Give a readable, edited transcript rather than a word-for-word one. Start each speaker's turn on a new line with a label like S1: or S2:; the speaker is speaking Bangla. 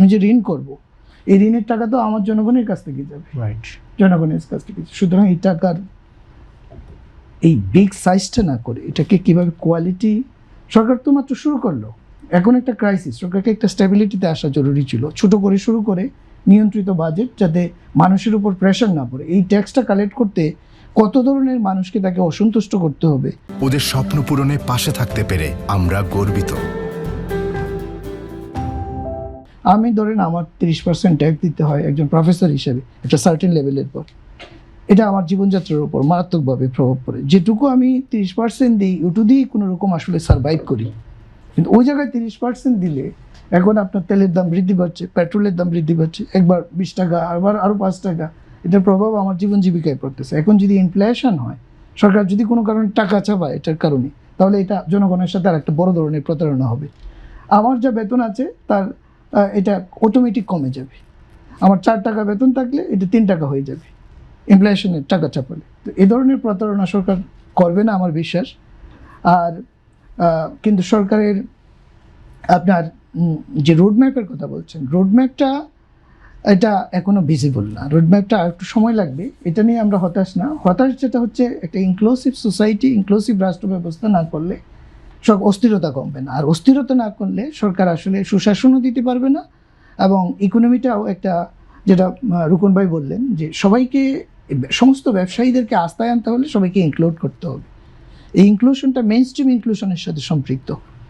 S1: আমি যে ঋণ করব, এই ঋণের টাকা তো আমার জনগণের কাছ থেকে যাবে,
S2: রাইট।
S1: জনগণের কাছ থেকে। সুতরাং এই টাকার এই বিগ সাইজটা না করে এটাকে কিভাবে কোয়ালিটি, সরকার তো মাত্র শুরু করলো, এখন একটা ক্রাইসিস, সরকারকে একটা স্টেবিলিটিতে আসা জরুরি ছিল। ছোট করে শুরু করে নিয়ন্ত্রিত বাজেট, যাতে মানুষের উপর প্রেশার না পড়ে। এই ট্যাক্সটা কালেক্ট করতে কত ধরনের মানুষকে তাকে অসন্তুষ্ট করতে হবে।
S3: ওদের স্বপ্ন পূরণে পাশে থাকতে পেরে আমরা গর্বিত।
S1: আমি ধরেন আমার 30% ট্যাক্স দিতে হয় একজন প্রফেসর হিসেবে একটা সার্টেন লেভেলের পর, এটা আমার জীবনযাত্রার উপর মারাত্মকভাবে প্রভাব পড়ে। যেটুকু আমি 30% দিই, ওটু দিয়েই কোনো রকম আসলে সার্ভাইভ করি। কিন্তু ওই জায়গায় 30% দিলে এখন আপনার তেলের দাম বৃদ্ধি পাচ্ছে, পেট্রোলের দাম বৃদ্ধি পাচ্ছে, একবার 20 টাকা, আবার আরও 5 টাকা। এটার প্রভাব আমার জীবন জীবিকায় পড়তেছে। এখন যদি ইনফ্লেশন হয়, সরকার যদি কোনো কারণে টাকা চাপায় এটার কারণে, তাহলে এটা জনগণের সাথে আর একটা বড় ধরনের প্রতারণা হবে। আমার যা বেতন আছে তার এটা অটোমেটিক কমে যাবে। আমার 4 টাকা বেতন থাকলে এটা 3 টাকা হয়ে যাবে ইনফ্লেশনের টাকা চাপালে। তো এ ধরনের প্রতারণা সরকার করবে না আমার বিশ্বাস। আর কিন্তু সরকারের আপনার যে রোডম্যাপের কথা বলছেন, রোডম্যাপটা এটা এখনও ভিজিবল না। রোডম্যাপটা আর একটু সময় লাগবে, এটা নিয়ে আমরা হতাশ না। হতাশ যেটা হচ্ছে, একটা ইনক্লুসিভ সোসাইটি, ইনক্লুসিভ রাষ্ট্র ব্যবস্থা না করলে সব অস্থিরতা কমবে না। আর অস্থিরতা না করলে সরকার আসলে সুশাসনও দিতে পারবে না, এবং ইকোনমিটাও একটা, যেটা রুকন ভাই বললেন, যে সবাইকে, সমস্ত ব্যবসায়ীদেরকে আস্থায় আনতে হলে সবাইকে ইনক্লুড করতে হবে। এই ইনক্লুশনটা মেইন স্ট্রিম ইনক্লুশনের সাথে সম্পৃক্ত।